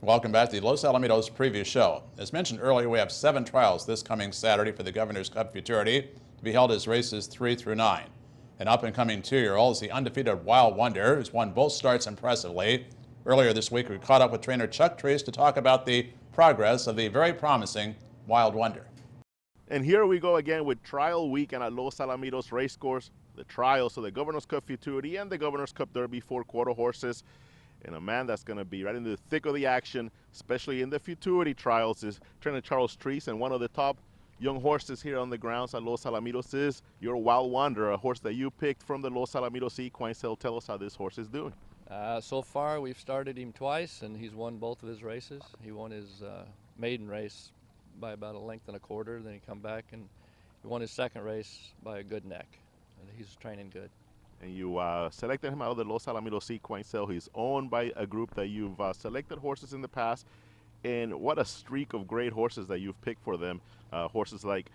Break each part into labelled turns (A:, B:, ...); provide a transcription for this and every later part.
A: Welcome back to the Los Alamitos preview show. As mentioned earlier, we have 7 trials this coming Saturday for the Governor's Cup Futurity to be held as races 3 through 9. An up-and-coming 2-year-old is the undefeated Wild Wonder, who's won both starts impressively. Earlier this week, we caught up with trainer Chuck Treece to talk about the progress of the very promising Wild Wonder.
B: And here we go again with trial weekend at Los Alamitos Racecourse. The trials of the Governor's Cup Futurity and the Governor's Cup Derby 4-quarter horses. And a man that's going to be right in the thick of the action, especially in the Futurity trials, is trainer Charles Treece. And one of the top young horses here on the grounds at Los Alamitos is your Wild Wonder, a horse that you picked from the Los Alamitos Equine Sale. Tell us how this horse is doing.
C: So far, we've started him twice, and he's won both of his races. He won his maiden race by about a length and a quarter. Then he come back and he won his second race by a good neck. And he's training good.
B: And you selected him out of the Los Alamitos Equine Sale. He's owned by a group that you've selected horses in the past. And what a streak of great horses that you've picked for them. Horses like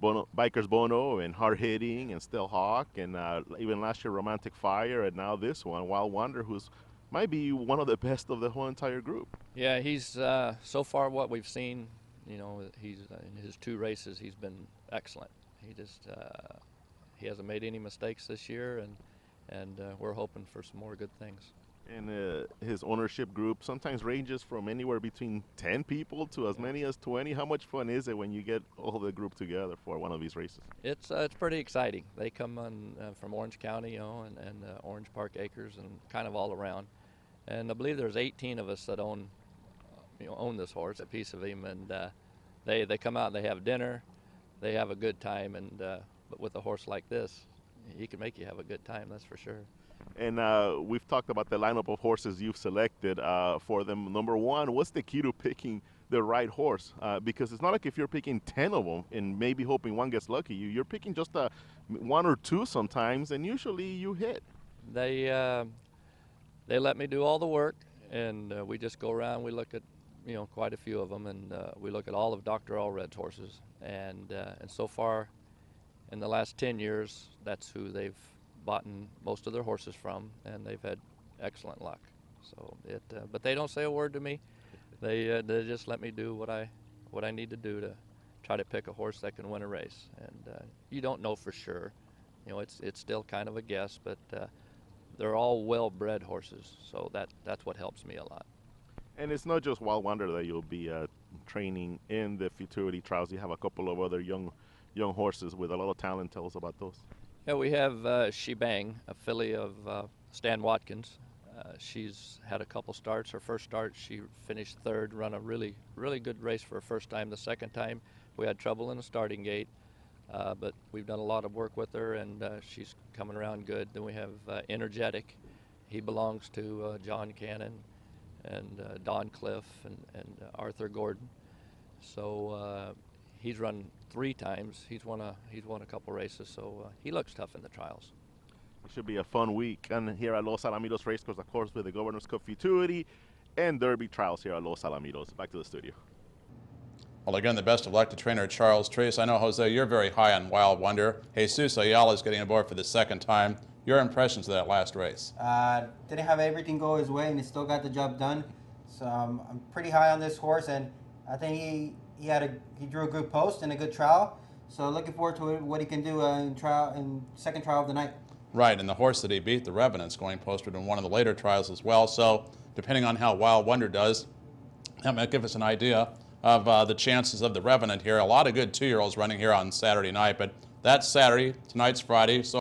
B: Biker's Bono and Hard Hitting and Still Hawk, and even last year Romantic Fire, and now this one, Wild Wonder, who's might be one of the best of the whole entire group.
C: Yeah, he's so far what we've seen, you know, he's in his 2 races, he's been excellent. He just he hasn't made any mistakes this year, and we're hoping for some more good things.
B: And his ownership group sometimes ranges from anywhere between 10 people to as many as 20. How much fun is it when you get all the group together for one of these races?
C: It's pretty exciting. They come on from Orange County, you know, and Orange Park Acres, and kind of all around. And I believe there's 18 of us that own this horse, a piece of him, and they come out and they have dinner, they have a good time, and but with a horse like this, he can make you have a good time, that's for sure.
B: And we've talked about the lineup of horses you've selected for them. Number one, what's the key to picking the right horse? Because it's not like if you're picking 10 of them and maybe hoping one gets lucky. You're picking just 1 or 2 sometimes, and usually you hit.
C: They let me do all the work, and we just go around. We look at quite a few of them, and we look at all of Dr. Allred's horses, and so far in the last 10 years, that's who they've bought most of their horses from, and they've had excellent luck. So but they don't say a word to me. They just let me do what I need to do to try to pick a horse that can win a race. And you don't know for sure. It's still kind of a guess, but they're all well-bred horses, so that's what helps me a lot.
B: And it's not just Wild Wonder that you'll be training in the Futurity trials. You have a couple of other young horses with a lot of talent. Tell us about those.
C: Yeah, we have Shebang, a filly of Stan Watkins. She's had a couple starts. Her first start, she finished 3rd, run a really, really good race for her first time. The second time, we had trouble in the starting gate, but we've done a lot of work with her, and she's coming around good. Then we have Energetic. He belongs to John Cannon and Don Cliff and Arthur Gordon. So he's run 3 times. He's won a couple races, so he looks tough in the trials.
B: It should be a fun week, and here at Los Alamitos Racecourse, of course, with the Governor's Cup Futurity and Derby trials here at Los Alamitos. Back to the studio.
A: Well, again, the best of luck to trainer Charles Treece. I know, Jose, you're very high on Wild Wonder. Jesus Ayala is getting aboard for the 2nd time. Your impressions of that last race?
D: Didn't have everything go his way, and he still got the job done. So I'm pretty high on this horse, and I think he drew a good post and a good trial. So looking forward to what he can do in 2nd trial of the night.
A: Right, and the horse that he beat, the Revenant's going posted in one of the later trials as well. So depending on how Wild Wonder does, that might give us an idea of the chances of the Revenant here. A lot of good 2-year-olds running here on Saturday night, but that's Saturday. Tonight's Friday. So